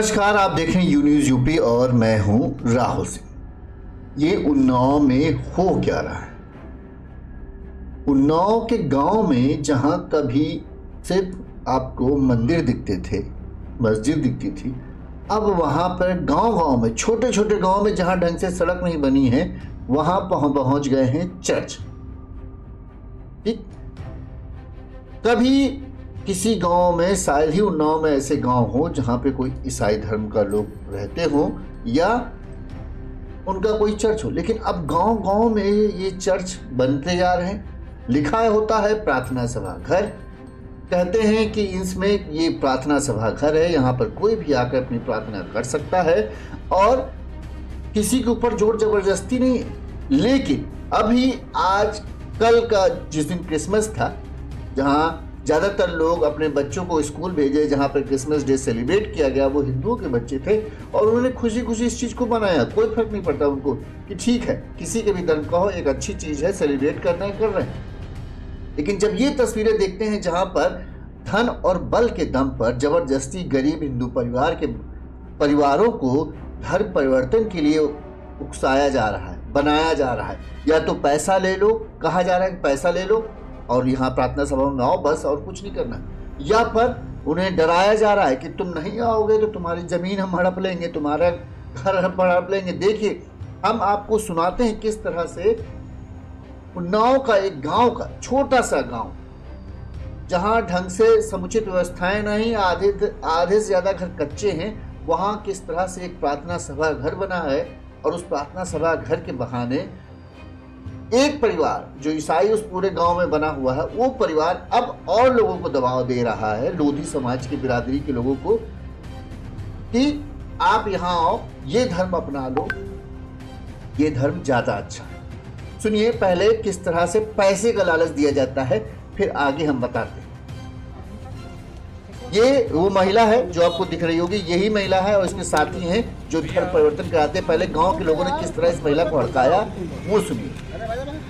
नमस्कार, आप देख रहे हैं यू न्यूज़ यूपी और मैं हूं राहुल सिंह। ये उन्नाव में हो क्या रहा है? उन्नाव के गांव में जहां कभी सिर्फ आपको मंदिर दिखते थे, मस्जिद दिखती थी, अब वहां पर गांव-गांव में, छोटे छोटे गांव में जहां ढंग से सड़क नहीं बनी है, वहां पहुंच गए हैं चर्च। ठीक, कभी किसी गांव में, शायद ही उन्नाव में ऐसे गांव हो जहां पे कोई ईसाई धर्म का लोग रहते हो या उनका कोई चर्च हो, लेकिन अब गांव गांव में ये चर्च बनते जा रहे हैं। लिखा होता है प्रार्थना सभा घर, कहते हैं कि इसमें ये प्रार्थना सभा घर है, यहाँ पर कोई भी आकर अपनी प्रार्थना कर सकता है और किसी के ऊपर जोर जबरदस्ती नहीं है। लेकिन अभी आज कल का जिस दिन क्रिसमस था, जहाँ ज़्यादातर लोग अपने बच्चों को स्कूल भेजे, जहाँ पर क्रिसमस डे सेलिब्रेट किया गया, वो हिंदुओं के बच्चे थे और उन्होंने खुशी खुशी इस चीज़ को मनाया। कोई फर्क नहीं पड़ता उनको कि ठीक है, किसी के भी धर्म का हो, एक अच्छी चीज़ है, सेलिब्रेट करना है, कर रहे हैं। लेकिन जब ये तस्वीरें देखते हैं जहाँ पर धन और बल के दम पर जबरदस्ती गरीब हिंदू परिवारों को धर्म परिवर्तन के लिए उकसाया जा रहा है, बनाया जा रहा है, या तो पैसा ले लो, कहा जा रहा है कि पैसा ले लो और यहाँ प्रार्थना सभा में आओ बस, और कुछ नहीं करना, या पर उन्हें डराया जा रहा है कि तुम नहीं आओगे तो तुम्हारी जमीन हम हड़प लेंगे, तुम्हारा घर हम हड़प लेंगे। देखिए, हम आपको सुनाते हैं किस तरह से उन्नाव का एक गांव का छोटा सा गांव, जहां ढंग से समुचित व्यवस्थाएं नहीं, आधे से ज्यादा घर कच्चे हैं, वहां किस तरह से एक प्रार्थना सभा घर बना है और उस प्रार्थना सभा घर के बहाने एक परिवार जो ईसाई उस पूरे गांव में बना हुआ है, वो परिवार अब और लोगों को दबाव दे रहा है, लोधी समाज की बिरादरी के लोगों को, कि आप यहां आओ, ये धर्म अपना लो, ये धर्म ज्यादा अच्छा है। सुनिए पहले किस तरह से पैसे का लालच दिया जाता है, फिर आगे हम बताते हैं। ये वो महिला है जो आपको दिख रही होगी, यही महिला है और इसके साथी हैं जो धर्म परिवर्तन कराते हैं। पहले गांव के लोगों ने किस तरह इस महिला को भड़काया, वो सुनिए।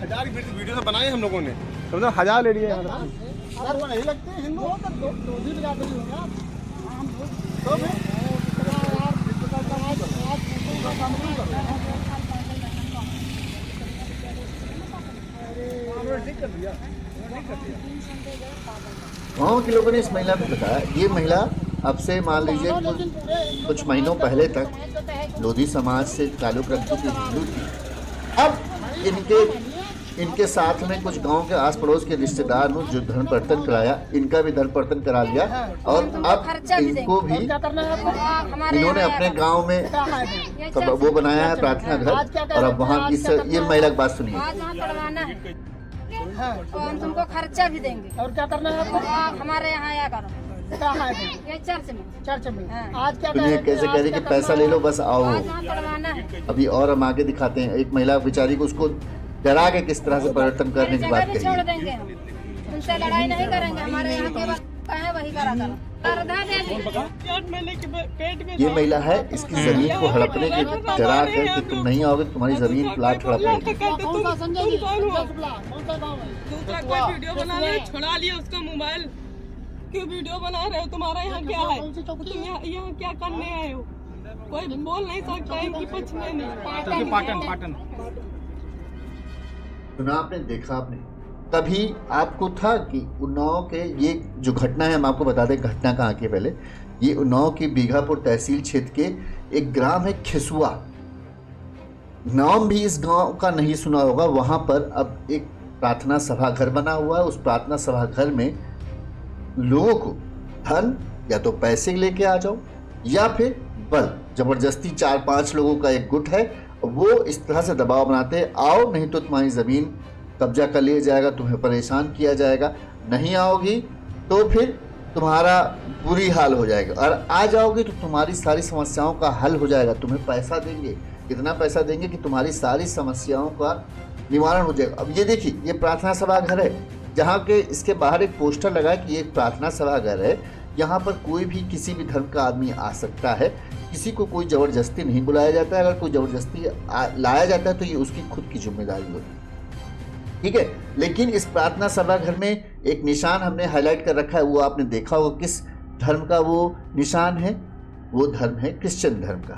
1000 वीडियो तो बनाए हम लोगों ने, तो 1000 ले लिए यार। वो नहीं लगते हिंदू हो तो भी बिरादरी होंगे आप। तो फिर गाँव के लोगों ने इस महिला को बताया, ये महिला अब से मान लीजिए कुछ महीनों पहले तक लोधी समाज से ताल्लुक रखती थी, हिंदू थी। अब इनके साथ में कुछ गांव के आस पड़ोस के रिश्तेदार ने जो धर्म परिवर्तन कराया, इनका भी धर्म परिवर्तन करा लिया और अब इनको भी इन्होंने अपने गांव में वो बनाया है प्रार्थना घर, और अब वहाँ की ये महिला की बात सुनिए। हम तुमको खर्चा भी देंगे। और क्या करना है आपको? हमारे यहाँ आया करो। ये चर्च में आज क्या सुनिए कैसे कह रही कि पैसा ले लो बस आओ। पढ़वाना है। अभी और हम आगे दिखाते हैं। एक महिला बेचारी को उसको डरा के किस तरह से परिवर्तन करने की बात कही। छोड़ देंगे हम, उनसे लड़ाई नहीं करेंगे। हमारे यहाँ के बात कहे वही करा करो। ये महिला है, इसकी जमीन को हड़पने के डरा कर कि तुम नहीं आओगे तुम्हारी जमीन प्लाट हड़प लेंगे। दूसरा कोई वीडियो बना रहे, छुड़ा लिया उसका मोबाइल। क्यों वीडियो बना रहे हो? तुम्हारा यहाँ क्या है? तुम यहाँ क्या करने आए हो? कोई बोल नहीं सकता इनकी पक्ष में नहीं। पाटन सुना आपने, देखा आपने, कभी आपको था कि उन्नाव के ये जो घटना है, हम आपको बता दें घटना कहाँ की। पहले ये उन्नाव की बीघापुर तहसील क्षेत्र के एक ग्राम है खिसुआ, नाम भी इस गांव का नहीं सुना होगा। वहां पर अब एक प्रार्थना सभा घर बना हुआ है। उस प्रार्थना सभा घर में लोगों को धन या तो पैसे लेके आ जाओ या फिर बल जबरदस्ती, 4-5 लोगों का एक गुट है, वो इस तरह से दबाव बनाते हैं, आओ नहीं तो तुम्हारी ज़मीन कब्जा कर लिया जाएगा, तुम्हें परेशान किया जाएगा, नहीं आओगी तो फिर तुम्हारा बुरी हाल हो जाएगा, और आ जाओगी तो तुम्हारी सारी समस्याओं का हल हो जाएगा, तुम्हें पैसा देंगे, कितना पैसा देंगे कि तुम्हारी सारी समस्याओं का निवारण हो जाएगा। अब ये देखिए, ये प्रार्थना सभा घर है, जहाँ के इसके बाहर एक पोस्टर लगा कि ये प्रार्थना सभा घर है, यहाँ पर कोई भी किसी भी धर्म का आदमी आ सकता है, किसी को कोई ज़बरदस्ती नहीं बुलाया जाता है। अगर कोई ज़बरदस्ती लाया जाता है तो ये उसकी खुद की जिम्मेदारी होती है, ठीक है। लेकिन इस प्रार्थना सभा घर में एक निशान हमने हाईलाइट कर रखा है, वो आपने देखा होगा किस धर्म का वो निशान है। वो धर्म है क्रिश्चियन धर्म का,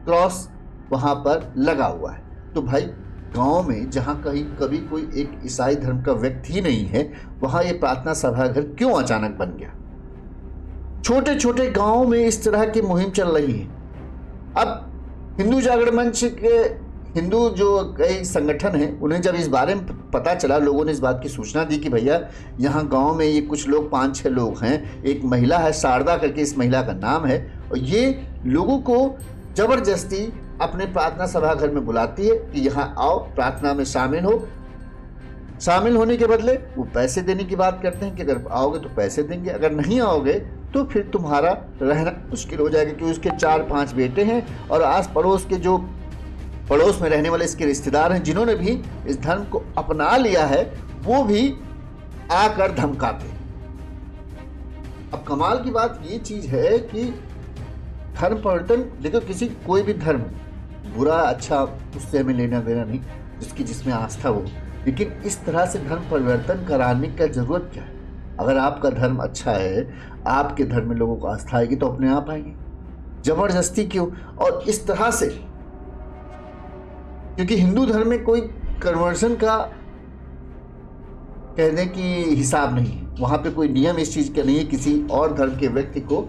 क्रॉस वहाँ पर लगा हुआ है। तो भाई गांव में जहाँ कहीं कभी कोई एक ईसाई धर्म का व्यक्ति ही नहीं है, वहाँ ये प्रार्थना सभा घर क्यों अचानक बन गया? छोटे छोटे गांवों में इस तरह की मुहिम चल रही है। अब हिंदू जागरण मंच के हिंदू जो कई संगठन हैं, उन्हें जब इस बारे में पता चला, लोगों ने इस बात की सूचना दी कि भैया यहाँ गांव में ये कुछ लोग 5-6 लोग हैं, एक महिला है शारदा करके इस महिला का नाम है, और ये लोगों को जबरदस्ती अपने प्रार्थना सभा घर में बुलाती है कि यहाँ आओ, प्रार्थना में शामिल हो। शामिल होने के बदले वो पैसे देने की बात करते हैं कि अगर आओगे तो पैसे देंगे, अगर नहीं आओगे तो फिर तुम्हारा रहना मुश्किल हो जाएगा, क्योंकि उसके 4-5 बेटे हैं और आस पड़ोस के जो पड़ोस में रहने वाले इसके रिश्तेदार हैं, जिन्होंने भी इस धर्म को अपना लिया है, वो भी आकर धमकाते। अब कमाल की बात ये चीज है कि धर्म परिवर्तन, देखो किसी कोई भी धर्म बुरा अच्छा उससे हमें लेना देना नहीं, जिसकी जिसमें आस्था हो, लेकिन इस तरह से धर्म परिवर्तन कराने का जरूरत क्या है? अगर आपका धर्म अच्छा है, आपके धर्म में लोगों को आस्था आएगी तो अपने आप आएंगे, जबरदस्ती क्यों? और इस तरह से, क्योंकि हिंदू धर्म में कोई कन्वर्जन का कहने की हिसाब नहीं है, वहां पे कोई नियम इस चीज का नहीं है किसी और धर्म के व्यक्ति को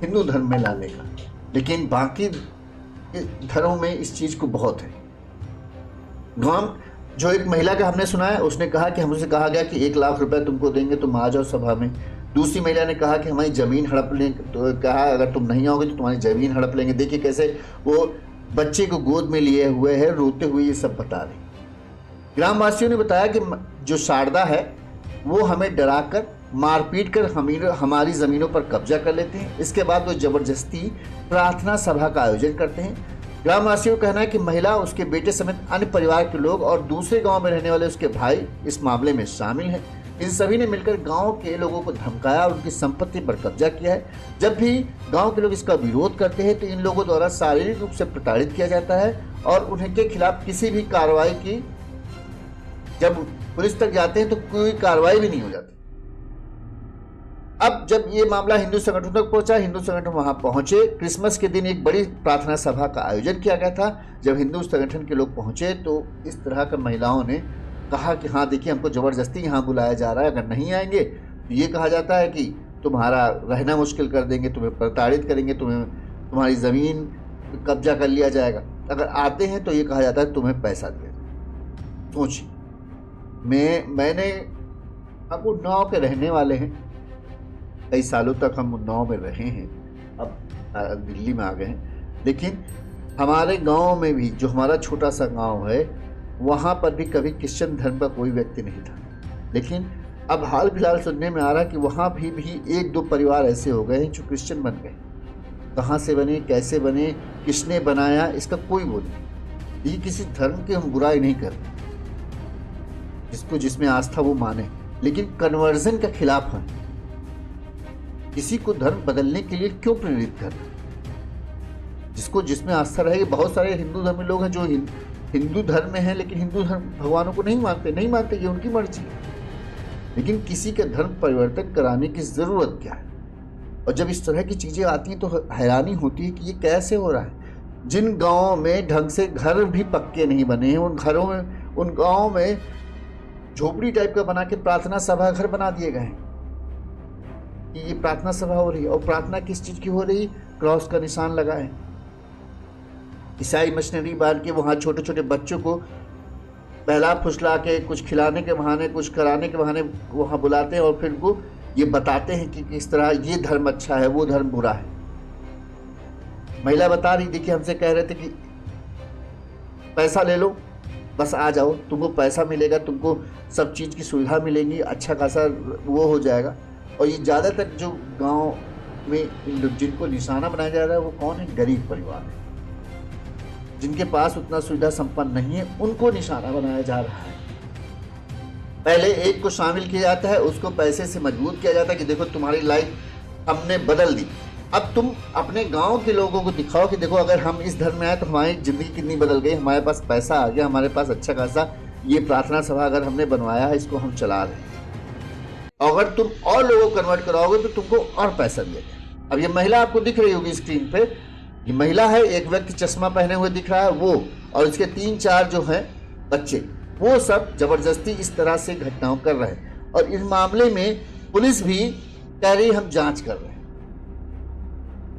हिंदू धर्म में लाने का, लेकिन बाकी धर्मों में इस चीज को बहुत है। गांव जो एक महिला का हमने सुना है, उसने कहा कि हमसे कहा गया कि 1 लाख रुपए तुमको देंगे, तुम आ जाओ सभा में। दूसरी महिला ने कहा कि हमारी जमीन हड़प लेंगे, तो कहा अगर तुम नहीं आओगे तो तुम्हारी जमीन हड़प लेंगे। देखिए कैसे वो बच्चे को गोद में लिए हुए है, रोते हुए ये सब बता रहे। ग्रामवासियों ने बताया कि जो शारदा है वो हमें डराकर मारपीट कर हमारी ज़मीनों पर कब्जा कर लेते हैं। इसके बाद वो ज़बरदस्ती प्रार्थना सभा का आयोजन करते हैं। ग्रामवासियों का कहना है कि महिला, उसके बेटे समेत अन्य परिवार के लोग और दूसरे गांव में रहने वाले उसके भाई इस मामले में शामिल हैं। इन सभी ने मिलकर गांव के लोगों को धमकाया और उनकी संपत्ति पर कब्जा किया है। जब भी गांव के लोग इसका विरोध करते हैं तो इन लोगों द्वारा शारीरिक रूप से प्रताड़ित किया जाता है और उनके खिलाफ किसी भी कार्रवाई की, जब पुलिस तक जाते हैं तो कोई कार्रवाई भी नहीं हो जाती। अब जब ये मामला हिंदू संगठन तक पहुंचा, हिंदू संगठन वहां पहुंचे। क्रिसमस के दिन एक बड़ी प्रार्थना सभा का आयोजन किया गया था। जब हिंदू संगठन के लोग पहुंचे तो इस तरह का महिलाओं ने कहा कि हाँ देखिए, हमको ज़बरदस्ती यहाँ बुलाया जा रहा है, अगर नहीं आएंगे तो ये कहा जाता है कि तुम्हारा रहना मुश्किल कर देंगे, तुम्हें प्रताड़ित करेंगे, तुम्हारी ज़मीन कब्जा कर लिया जाएगा। अगर आते हैं तो ये कहा जाता है तुम्हें पैसा दिया जाए। सोचिए, मैंने अब उन्नाव के रहने वाले हैं, कई सालों तक हम उन्नाव में रहे हैं, अब दिल्ली में आ गए हैं, लेकिन हमारे गांव में भी, जो हमारा छोटा सा गांव है, वहाँ पर भी कभी क्रिश्चियन धर्म का कोई व्यक्ति नहीं था। लेकिन अब हाल फिलहाल सुनने में आ रहा है कि वहाँ भी 1-2 परिवार ऐसे हो गए हैं जो क्रिश्चियन बन गए। कहाँ से बने, कैसे बने, किसने बनाया, इसका कोई वो नहीं। ये किसी धर्म की हम बुराई नहीं कर रहे, जिसको जिसमें आस्था वो माने, लेकिन कन्वर्जन के खिलाफ हैं। किसी को धर्म बदलने के लिए क्यों प्रेरित करना? जिसको जिसमें आस्था रहेगी। बहुत सारे हिंदू धर्मी लोग हैं जो हिंदू धर्म में हैं, लेकिन हिंदू धर्म भगवानों को नहीं मानते, ये उनकी मर्जी है। लेकिन किसी का धर्म परिवर्तन कराने की ज़रूरत क्या है? और जब इस तरह की चीज़ें आती हैं तो हैरानी होती है कि ये कैसे हो रहा है। जिन गाँवों में ढंग से घर भी पक्के नहीं बने हैं, उन घरों में, उन गाँव में झोपड़ी टाइप का बना के प्रार्थना सभा घर बना दिए गए हैं कि ये प्रार्थना सभा हो रही है। और प्रार्थना किस चीज़ की हो रही? क्रॉस का निशान लगा है। ईसाई मशीनरी बांध के वहाँ छोटे छोटे बच्चों को बहला फुसला के, कुछ खिलाने के बहाने, कुछ कराने के बहाने वहाँ बुलाते हैं और फिर वो ये बताते हैं कि किस तरह ये धर्म अच्छा है, वो धर्म बुरा है। महिला बता रही, देखिए हमसे कह रहे थे कि पैसा ले लो, बस आ जाओ, तुमको पैसा मिलेगा, तुमको सब चीज़ की सुविधा मिलेगी, अच्छा खासा वो हो जाएगा। और ये ज़्यादातर जो गांव में जिनको निशाना बनाया जा रहा है वो कौन है? गरीब परिवार है, जिनके पास उतना सुविधा संपन्न नहीं है, उनको निशाना बनाया जा रहा है। पहले एक को शामिल किया जाता है, उसको पैसे से मजबूर किया जाता है कि देखो तुम्हारी लाइफ हमने बदल दी। अब तुम अपने गांव के लोगों को दिखाओ कि देखो अगर हम इस धर्म में आए तो हमारी ज़िंदगी कितनी बदल गई, हमारे पास पैसा आ गया, हमारे पास अच्छा खासा ये प्रार्थना सभा अगर हमने बनवाया है, इसको हम चला रहे हैं। अगर तुम और लोगों को कन्वर्ट कराओगे तो तुमको और पैसा दिया जाएगा। अब ये महिला आपको दिख रही होगी स्क्रीन पे, ये महिला है, एक व्यक्ति चश्मा पहने हुए दिख रहा है वो, और इसके 3-4 जो हैं बच्चे, वो सब जबरदस्ती इस तरह से घटनाओं कर रहे हैं। और इस मामले में पुलिस भी कह रही हम जांच कर रहे हैं।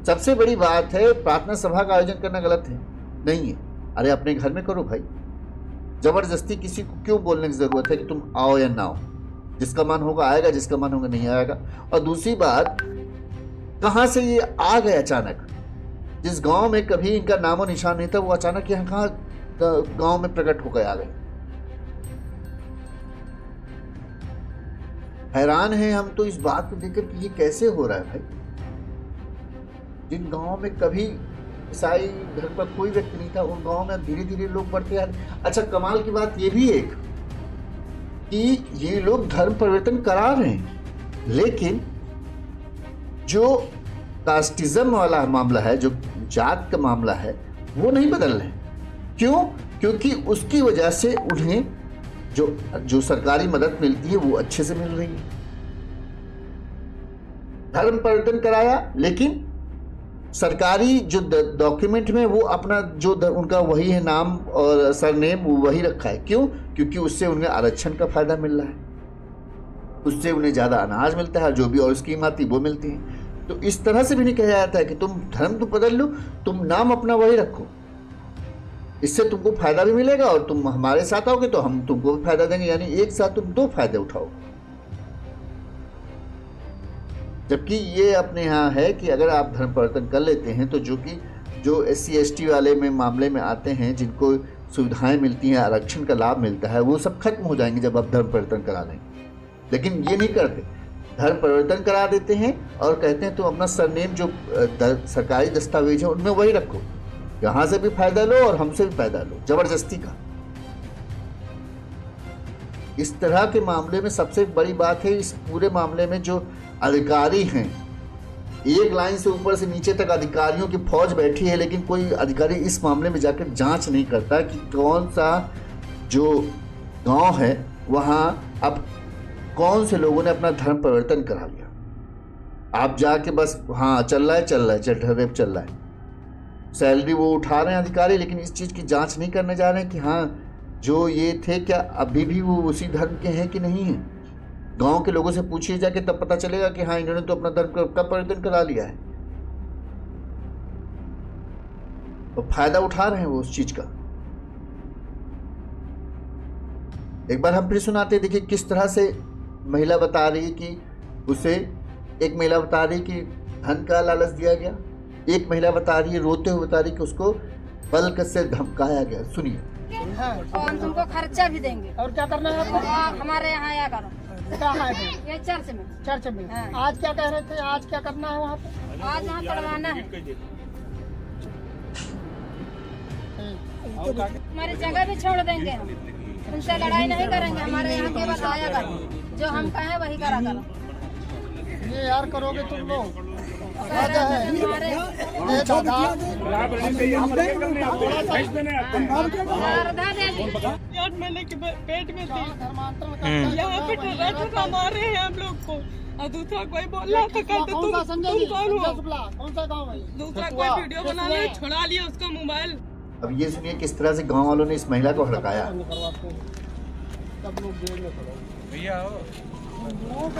सबसे बड़ी बात है, प्रार्थना सभा का आयोजन करना गलत है नहीं है, अरे अपने घर में करो भाई। जबरदस्ती किसी को क्यों बोलने की जरूरत है कि तुम आओ या ना आओ? जिसका मन होगा आएगा, जिसका मन होगा नहीं आएगा। और दूसरी बात, कहां से ये आ गए अचानक? जिस गांव में कभी इनका नामो निशान नहीं था, वो अचानक यहाँ कहाँ गांव में प्रकट होकर आ गए। हैरान हैं हम तो इस बात को देखकर कि ये कैसे हो रहा है भाई। जिन गांव में कभी ईसाई धर्म का कोई व्यक्ति नहीं था, उन गांव में धीरे धीरे लोग बढ़ते आ रहे। अच्छा, कमाल की बात ये भी एक कि ये लोग धर्म परिवर्तन करा रहे हैं, लेकिन जो कास्टिज्म वाला मामला है, जो जात का मामला है, वो नहीं बदल रहे। क्यों? क्योंकि उसकी वजह से उन्हें जो सरकारी मदद मिलती है वो अच्छे से मिल रही है। धर्म परिवर्तन कराया, लेकिन सरकारी जो डॉक्यूमेंट में वो अपना जो उनका वही है नाम और सरनेम वही रखा है। क्यों? क्योंकि उससे उन्हें आरक्षण का फायदा मिल रहा है, उससे उन्हें ज्यादा अनाज मिलता है, जो भी और स्कीम आती वो मिलती है। तो इस तरह से भी नहीं कहा जाता है कि तुम धर्म तो बदल लो, तुम नाम अपना वही रखो, इससे तुमको फायदा भी मिलेगा और तुम हमारे साथ आओगे तो हम तुमको भी फायदा देंगे। यानी एक साथ तुम 2 फायदे उठाओ। जबकि ये अपने यहाँ है कि अगर आप धर्म परिवर्तन कर लेते हैं तो जो SC ST वाले में मामले में आते हैं, जिनको सुविधाएं मिलती हैं, आरक्षण का लाभ मिलता है, वो सब खत्म हो जाएंगे जब आप धर्म परिवर्तन करा लेंगे। लेकिन ये नहीं करते, धर्म परिवर्तन करा देते हैं और कहते हैं तुम अपना सरनेम जो सरकारी दस्तावेज है उनमें वही रखो, यहां से भी फायदा लो और हमसे भी फायदा लो, जबरदस्ती का। इस तरह के मामले में सबसे बड़ी बात है, इस पूरे मामले में जो अधिकारी हैं, एक लाइन से ऊपर से नीचे तक अधिकारियों की फौज बैठी है, लेकिन कोई अधिकारी इस मामले में जाकर जांच नहीं करता कि कौन सा जो गांव है वहां अब कौन से लोगों ने अपना धर्म परिवर्तन करा लिया। आप जाके बस हाँ चल रहा है, रेप चल रहा है, सैलरी वो उठा रहे हैं अधिकारी, लेकिन इस चीज़ की जांच नहीं करने जा रहे हैं कि हाँ जो ये थे क्या अभी भी वो उसी धर्म के हैं कि नहीं है। गांव के लोगों से पूछिए जाके, तब पता चलेगा कि हाँ इन्होंने तो अपना धर्म का परिवर्तन करा लिया है। तो फायदा उठा रहे हैं वो उस चीज का। एक बार हम फिर सुनाते, देखिए किस तरह से महिला बता रही है कि उसे, एक महिला बता रही कि धन का लालच दिया गया, एक महिला बता रही है, रोते हुए बता रही कि उसको बल्कि से धमकाया गया। सुनिए। और हम तुमको खर्चा भी देंगे। और क्या करना है आपको? आप हमारे यहाँ आया करो। कहाँ है? ये चर्च में। चर्च में। हाँ। आज क्या कह रहे थे? आज क्या करना है वहाँ पे? आज यहाँ पढ़वाना है। हमारी जगह भी छोड़ देंगे हम, उनसे लड़ाई नहीं करेंगे। हमारे यहाँ केवल आया करो, जो हम कहें वही करा करो। ये यार करोगे तुम लोग? यार मैंने पेट में थी, यहाँ पे ठगा मार रहे हैं हम लोग को। और दूसरा कोई बोल रहा था कहते तुम कौन हो? कौन सा गाँव है? दूसरा कोई वीडियो बना ले, छुड़ा लिया उसका मोबाइल। अब ये सुनिए किस तरह से गांव वालों ने इस महिला को हड़काया। भैया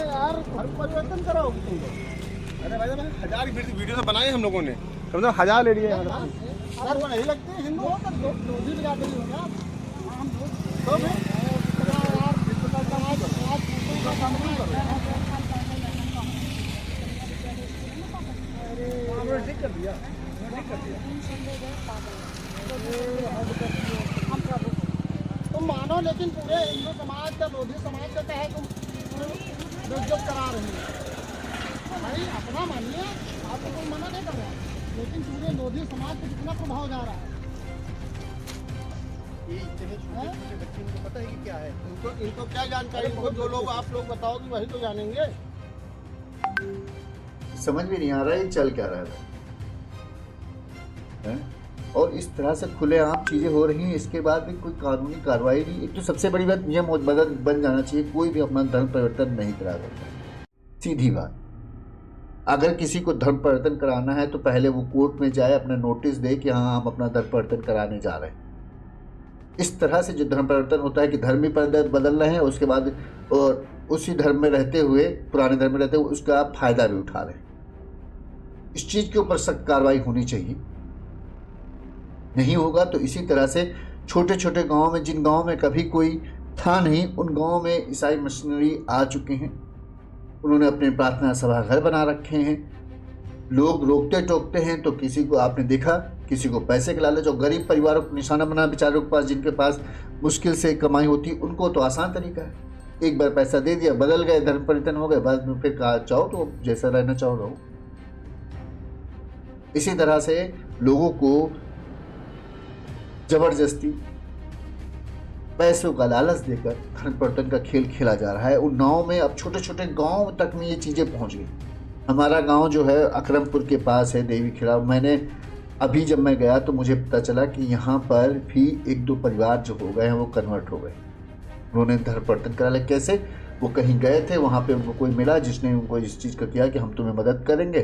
यार धर्म परिवर्तन कराओगे तुम लोग? अरे भाई 1000 वीडियो तो बनाए हम लोगों ने, कम से कम 1000 ले लिए। अगर वो नहीं लगते हिंदू हो तो दूसरी बिरादरी हो गया। तो ठीक कर दिया। तुम मानो, लेकिन पूरे हिंदू समाज का, मोदी समाज का है तुम बेइज्जत करा रहे हो। भाई अपना मानिए, आपको कोई मना नहीं कर रहा, लेकिन पूरे मोदी समाज पे कितना प्रभाव जा रहा है। बच्चे को पता है कि क्या है? इनको क्या जानकारी? इनको जो लोग आप लोग बताओगे वही तो जानेंगे। समझ में नहीं आ रहा है चल क्या रहा है। और इस तरह से खुलेआम चीजें हो रही हैं, इसके बाद भी कोई कानूनी कार्रवाई नहीं। एक तो सबसे बड़ी बात, नियम बन जाना चाहिए, कोई भी अपना धर्म परिवर्तन नहीं करा सकता, सीधी बात। अगर किसी को धर्म परिवर्तन कराना है तो पहले वो कोर्ट में जाए, अपना नोटिस दे कि हाँ हम अपना धर्म परिवर्तन कराने जा रहे हैं। इस तरह से जो धर्म परिवर्तन होता है कि धर्म ही बदल रहे हैं, उसके बाद और उसी धर्म में रहते हुए, पुराने धर्म में रहते हुए उसका आप फायदा भी उठा रहे हैं। इस चीज़ के ऊपर सख्त कार्रवाई होनी चाहिए। नहीं होगा तो इसी तरह से छोटे छोटे गाँव में, जिन गाँव में कभी कोई था नहीं, उन गाँव में ईसाई मिशनरी आ चुके हैं। उन्होंने अपने प्रार्थना सभा घर बना रखे हैं। लोग रोकते टोकते हैं तो किसी को आपने देखा, किसी को पैसे के लालच, और गरीब परिवारों को निशाना बना, बेचारों के पास, जिनके पास मुश्किल से कमाई होती, उनको तो आसान तरीका है, एक बार पैसा दे दिया, बदल गए, धर्म परिवर्तन हो गए, बाद में फिर कहा चाहो तो जैसा रहना चाहो रहो। इसी तरह से लोगों को जबरदस्ती पैसों का लालच देकर धर्म परिवर्तन का खेल खेला जा रहा है। उन गाँव में, अब छोटे छोटे गाँव तक में ये चीज़ें पहुँच गई। हमारा गांव जो है अकरमपुर के पास है, देवी खेड़ा। मैंने अभी जब मैं गया तो मुझे पता चला कि यहाँ पर भी 1-2 परिवार जो हो गए हैं वो कन्वर्ट हो गए, उन्होंने धर्म परिवर्तन करा लिया। कैसे? वो कहीं गए थे, वहाँ पे उनको कोई मिला जिसने उनको इस चीज़ का किया कि हम तुम्हें मदद करेंगे,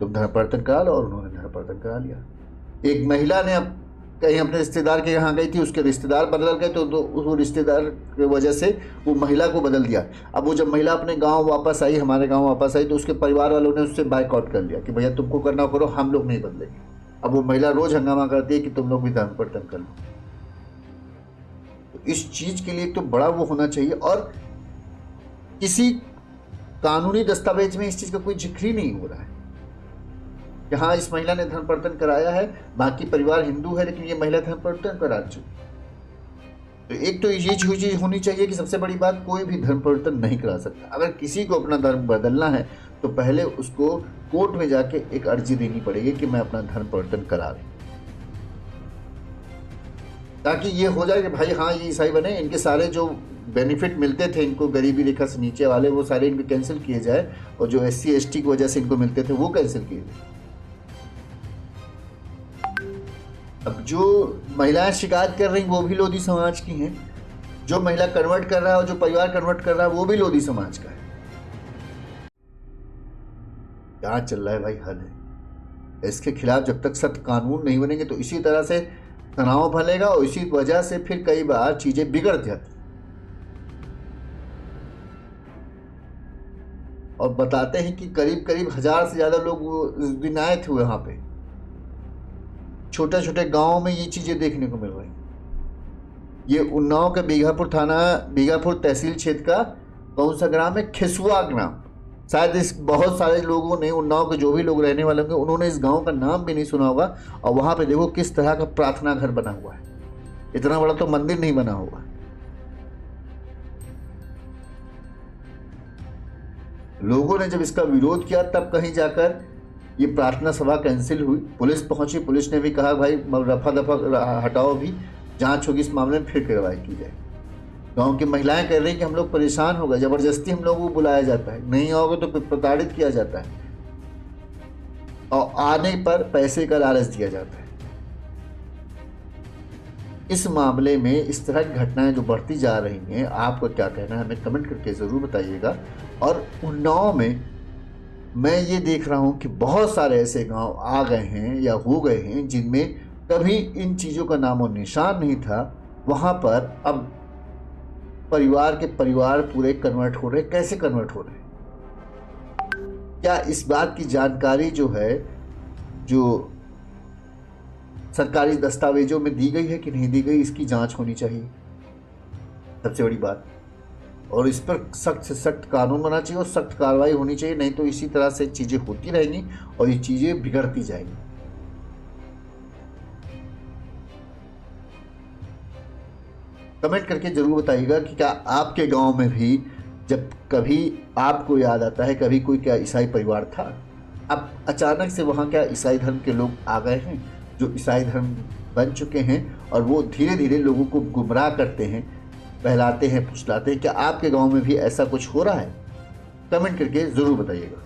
तुम धर्म परिवर्तन करा लो, और उन्होंने धर्म परिवर्तन करा लिया। एक महिला ने अब कहीं अपने रिश्तेदार के यहाँ गई थी, उसके रिश्तेदार बदल गए तो उस रिश्तेदार की वजह से वो महिला को बदल दिया। अब वो जब महिला अपने गांव वापस आई, हमारे गांव वापस आई, तो उसके परिवार वालों ने उससे बाइकआउट कर लिया कि भैया तुमको करना करो, हम लोग नहीं बदलेंगे। अब वो महिला रोज हंगामा करती है कि तुम लोग भी धर्म परिवर्तन कर लो। तो इस चीज़ के लिए तो बड़ा वो होना चाहिए, और किसी कानूनी दस्तावेज में इस चीज़ का कोई जिक्र ही नहीं हो रहा है कि हाँ इस महिला ने धर्म परिवर्तन कराया है, बाकी परिवार हिंदू है लेकिन ये महिला धर्म परिवर्तन करा चुकी। तो एक तो ये चीज होनी चाहिए कि सबसे बड़ी बात, कोई भी धर्म परिवर्तन नहीं करा सकता। अगर किसी को अपना धर्म बदलना है तो पहले उसको कोर्ट में जाके एक अर्जी देनी पड़ेगी कि मैं अपना धर्म परिवर्तन करा दूं, ताकि ये हो जाए कि भाई हाँ ये ईसाई बने, इनके सारे जो बेनिफिट मिलते थे इनको, गरीबी रेखा से नीचे वाले, वो सारे इनके कैंसिल किए जाए, और जो SC ST की वजह से इनको मिलते थे वो कैंसिल किए जाए। अब जो महिलाएं शिकायत कर रही वो भी लोधी समाज की हैं, जो महिला कन्वर्ट कर रहा है और जो परिवार कन्वर्ट कर रहा है वो भी लोधी समाज का है। क्या चल रहा है भाई, हद है। इसके खिलाफ जब तक सख्त कानून नहीं बनेंगे तो इसी तरह से तनाव फैलेगा, और इसी वजह से फिर कई बार चीजें बिगड़ जाती। और बताते हैं कि करीब करीब 1000 से ज्यादा लोग उस दिन आए थे वहां पे। छोटे छोटे गांवों में ये चीजें देखने को मिल रही। ये उन्नाव के बीघापुर थाना, बीघापुर तहसील क्षेत्र का कौन सा ग्राम है, खिसुआ ग्राम। शायद इस बहुत सारे लोगों ने, उन्नाव के जो भी लोग रहने वाले होंगे, उन्होंने इस गांव का नाम भी नहीं सुना होगा। और वहां पे देखो किस तरह का प्रार्थना घर बना हुआ है, इतना बड़ा तो मंदिर नहीं बना हुआ। लोगों ने जब इसका विरोध किया तब कहीं जाकर ये प्रार्थना सभा कैंसिल हुई। पुलिस पहुंची, पुलिस ने भी कहा भाई रफा दफा हटाओ, भी जांच होगी इस मामले में, फिर कार्रवाई की जाए। गांव की महिलाएं कह रही कि हम लोग परेशान हो गए, जबरदस्ती हम लोगों को बुलाया जाता है, नहीं आओगे तो प्रताड़ित किया जाता है, और आने पर पैसे का लालच दिया जाता है। इस मामले में इस तरह की घटनाएं जो बढ़ती जा रही हैं, आपको क्या कहना है हमें कमेंट करके ज़रूर बताइएगा। और उन्नाव में मैं ये देख रहा हूँ कि बहुत सारे ऐसे गांव आ गए हैं या हो गए हैं जिनमें कभी इन चीज़ों का नामो निशान नहीं था, वहाँ पर अब परिवार के परिवार पूरे कन्वर्ट हो रहे। कैसे कन्वर्ट हो रहे? क्या इस बात की जानकारी जो है, जो सरकारी दस्तावेजों में दी गई है कि नहीं दी गई, इसकी जांच होनी चाहिए, सबसे बड़ी बात। और इस पर सख्त से सख्त कानून बनना चाहिए और सख्त कार्रवाई होनी चाहिए, नहीं तो इसी तरह से चीज़ें होती रहेंगी और ये चीज़ें बिगड़ती जाएंगी। कमेंट करके जरूर बताइएगा कि क्या आपके गांव में भी जब कभी आपको याद आता है कभी कोई क्या ईसाई परिवार था, अब अचानक से वहाँ क्या ईसाई धर्म के लोग आ गए हैं जो ईसाई धर्म बन चुके हैं और वो धीरे धीरे लोगों को गुमराह करते हैं, बहलाते हैं, फुसलाते हैं। क्या आपके गांव में भी ऐसा कुछ हो रहा है? कमेंट करके ज़रूर बताइएगा।